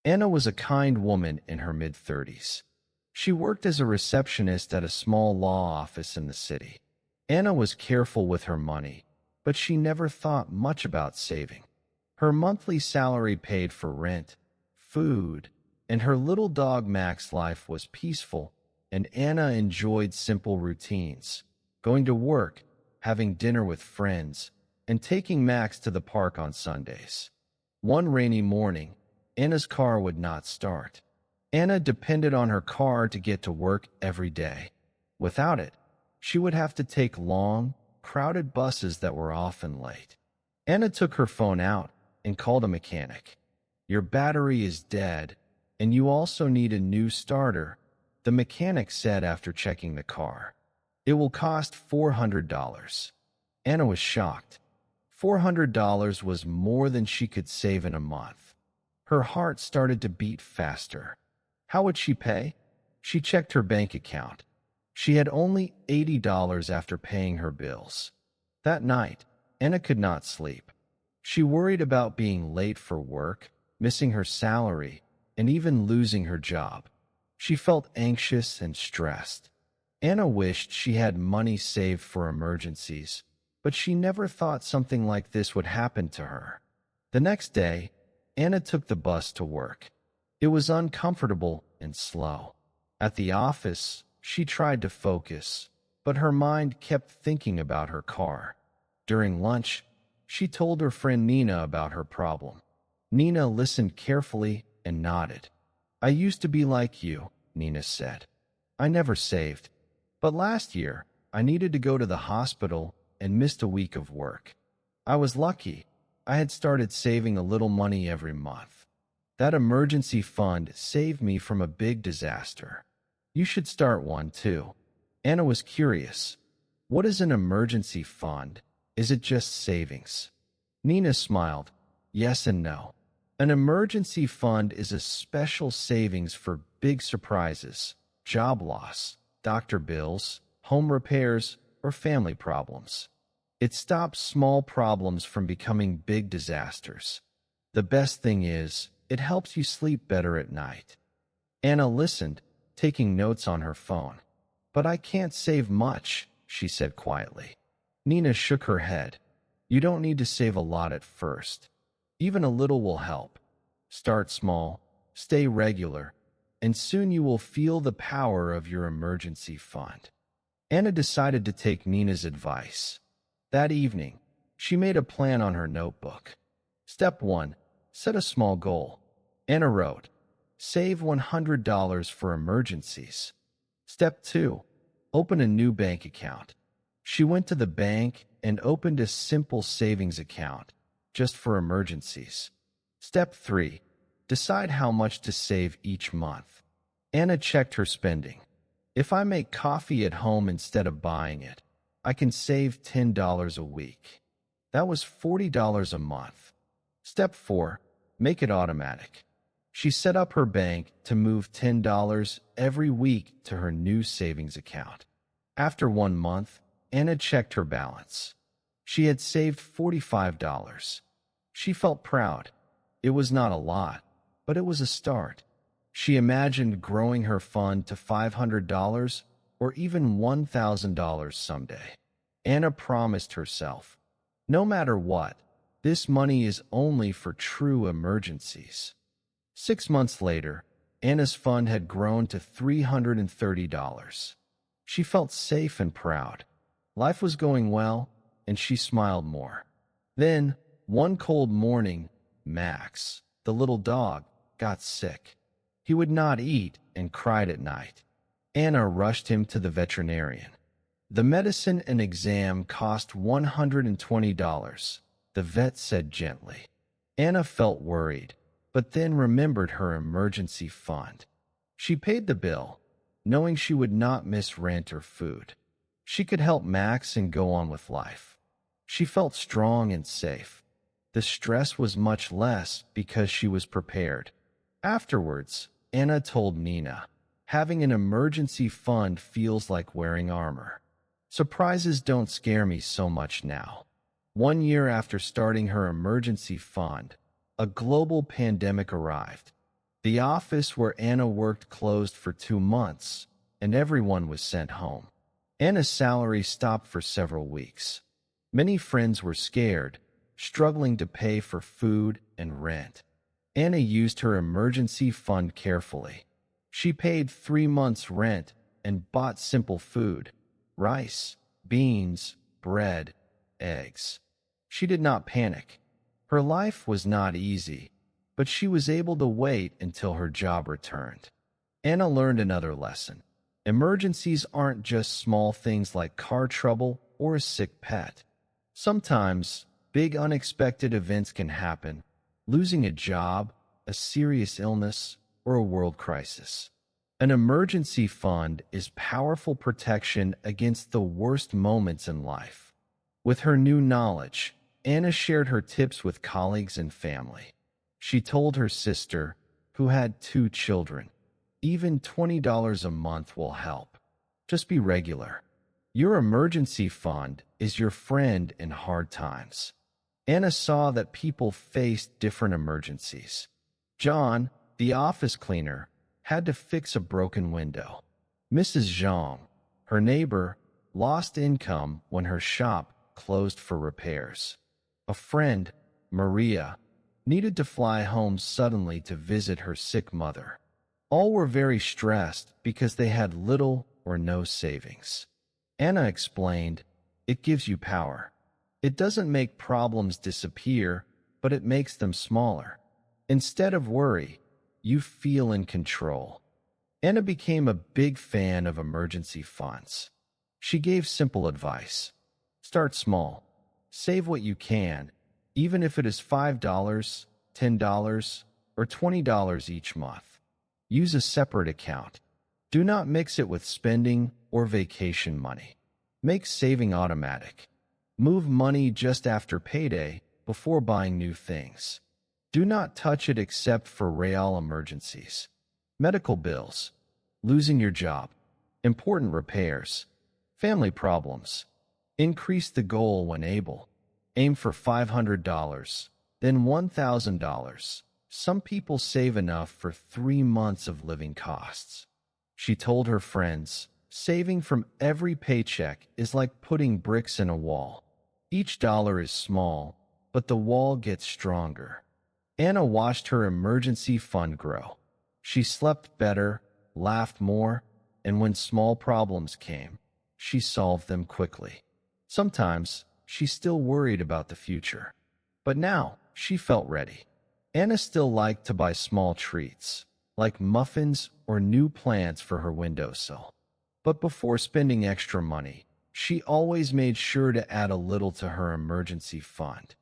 Anna was a kind woman in her mid-30s. She worked as a receptionist at a small law office in the city. Anna was careful with her money, but she never thought much about saving. Her monthly salary paid for rent, food, and her little dog Max's life was peaceful, and Anna enjoyed simple routines, going to work, having dinner with friends, and taking Max to the park on Sundays. One rainy morning, Anna's car would not start. Anna depended on her car to get to work every day. Without it, she would have to take long, crowded buses that were often late. Anna took her phone out and called a mechanic. "Your battery is dead, and you also need a new starter," the mechanic said after checking the car. "It will cost $400. Anna was shocked. $400 was more than she could save in a month. Her heart started to beat faster. How would she pay? She checked her bank account. She had only $80 after paying her bills. That night, Anna could not sleep. She worried about being late for work, missing her salary, and even losing her job. She felt anxious and stressed. Anna wished she had money saved for emergencies, but she never thought something like this would happen to her. The next day, Anna took the bus to work. It was uncomfortable and slow. At the office, she tried to focus, but her mind kept thinking about her car. During lunch, she told her friend Nina about her problem. Nina listened carefully and nodded. "I used to be like you," Nina said. "I never saved. But last year, I needed to go to the hospital and missed a week of work. I was lucky. I had started saving a little money every month. That emergency fund saved me from a big disaster. You should start one too." Anna was curious. "What is an emergency fund? Is it just savings?" Nina smiled. "Yes and no. An emergency fund is a special savings for big surprises, job loss, doctor bills, home repairs, or family problems. It stops small problems from becoming big disasters. The best thing is, it helps you sleep better at night." Anna listened, taking notes on her phone. "But I can't save much," she said quietly. Nina shook her head. "You don't need to save a lot at first. Even a little will help. Start small, stay regular, and soon you will feel the power of your emergency fund." Anna decided to take Nina's advice. That evening, she made a plan on her notebook. Step 1. Set a small goal. Anna wrote, "Save $100 for emergencies." Step 2. Open a new bank account. She went to the bank and opened a simple savings account, just for emergencies. Step 3. Decide how much to save each month. Anna checked her spending. "If I make coffee at home instead of buying it, I can save $10 a week. That was $40 a month." Step 4. Make it automatic. She set up her bank to move $10 every week to her new savings account. After 1 month, Anna checked her balance. She had saved $45. She felt proud. It was not a lot, but it was a start. She imagined growing her fund to $500 or even $1,000 someday. Anna promised herself, "No matter what, this money is only for true emergencies." 6 months later, Anna's fund had grown to $330. She felt safe and proud. Life was going well, and she smiled more. Then, one cold morning, Max, the little dog, got sick. He would not eat and cried at night. Anna rushed him to the veterinarian. The medicine and exam cost $120, the vet said gently. Anna felt worried, but then remembered her emergency fund. She paid the bill, knowing she would not miss rent or food. She could help Max and go on with life. She felt strong and safe. The stress was much less because she was prepared. Afterwards, Anna told Nina, "Having an emergency fund feels like wearing armor. Surprises don't scare me so much now." 1 year after starting her emergency fund, a global pandemic arrived. The office where Anna worked closed for 2 months, and everyone was sent home. Anna's salary stopped for several weeks. Many friends were scared, struggling to pay for food and rent. Anna used her emergency fund carefully. She paid 3 months' rent and bought simple food: rice, beans, bread, eggs. She did not panic. Her life was not easy, but she was able to wait until her job returned. Anna learned another lesson. Emergencies aren't just small things like car trouble or a sick pet. Sometimes, big unexpected events can happen: losing a job, a serious illness, or a world crisis. An emergency fund is powerful protection against the worst moments in life. With her new knowledge, Anna shared her tips with colleagues and family. She told her sister, who had 2 children, even $20 a month will help. Just be regular. Your emergency fund is your friend in hard times. Anna saw that people faced different emergencies. John, the office cleaner, had to fix a broken window. Mrs. Zhang, her neighbor, lost income when her shop closed for repairs. A friend, Maria, needed to fly home suddenly to visit her sick mother. All were very stressed because they had little or no savings. Anna explained, "It gives you power. It doesn't make problems disappear, but it makes them smaller. Instead of worry, you feel in control." Anna became a big fan of emergency funds. She gave simple advice. Start small. Save what you can, even if it is $5, $10, or $20 each month. Use a separate account. Do not mix it with spending or vacation money. Make saving automatic. Move money just after payday before buying new things. Do not touch it except for real emergencies: medical bills, losing your job, important repairs, family problems. Increase the goal when able. Aim for $500, then $1,000. Some people save enough for 3 months of living costs. She told her friends, saving from every paycheck is like putting bricks in a wall. Each dollar is small, but the wall gets stronger. Anna watched her emergency fund grow. She slept better, laughed more, and when small problems came, she solved them quickly. Sometimes, she still worried about the future, but now she felt ready. Anna still liked to buy small treats, like muffins or new plants for her windowsill. But before spending extra money, she always made sure to add a little to her emergency fund.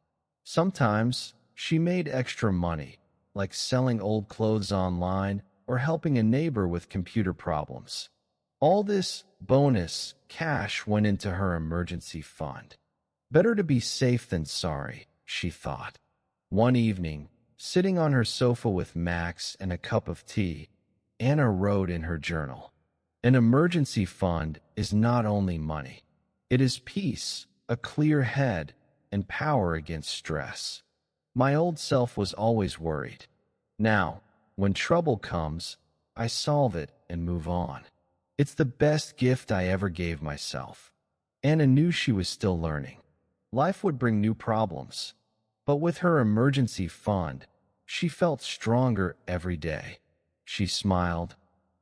Sometimes, she made extra money, like selling old clothes online or helping a neighbor with computer problems. All this bonus cash went into her emergency fund. Better to be safe than sorry, she thought. One evening, sitting on her sofa with Max and a cup of tea, Anna wrote in her journal, "An emergency fund is not only money. It is peace, a clear head, and power against stress. My old self was always worried. Now, when trouble comes, I solve it and move on. It's the best gift I ever gave myself." Anna knew she was still learning. Life would bring new problems, but with her emergency fund, she felt stronger every day. She smiled,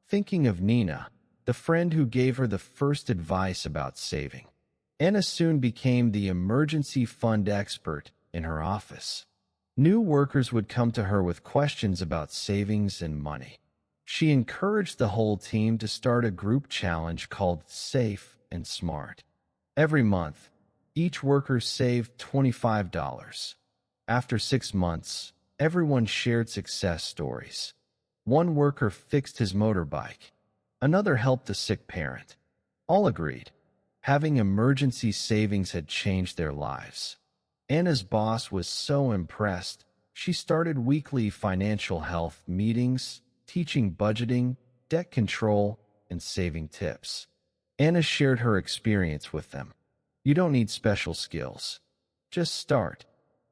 thinking of Nina, the friend who gave her the first advice about saving. Anna soon became the emergency fund expert in her office. New workers would come to her with questions about savings and money. She encouraged the whole team to start a group challenge called Safe and Smart. Every month, each worker saved $25. After 6 months, everyone shared success stories. One worker fixed his motorbike. Another helped a sick parent. All agreed. Having emergency savings had changed their lives. Anna's boss was so impressed, she started weekly financial health meetings, teaching budgeting, debt control, and saving tips. Anna shared her experience with them. You don't need special skills. Just start.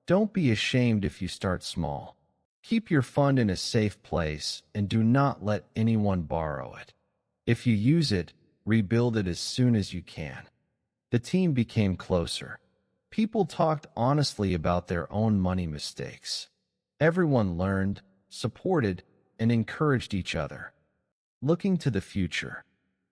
Don't be ashamed if you start small. Keep your fund in a safe place and do not let anyone borrow it. If you use it, rebuild it as soon as you can. The team became closer. People talked honestly about their own money mistakes. Everyone learned, supported, and encouraged each other. Looking to the future.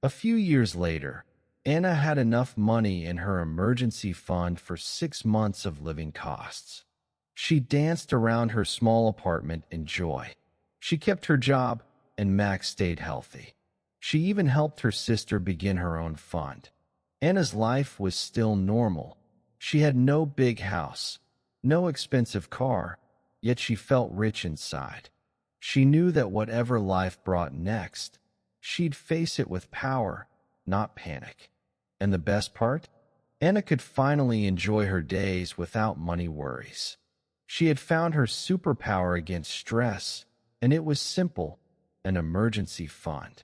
A few years later, Anna had enough money in her emergency fund for 6 months of living costs. She danced around her small apartment in joy. She kept her job, and Max stayed healthy. She even helped her sister begin her own fund. Anna's life was still normal. She had no big house, no expensive car, yet she felt rich inside. She knew that whatever life brought next, she'd face it with power, not panic. And the best part? Anna could finally enjoy her days without money worries. She had found her superpower against stress, and it was simple: an emergency fund.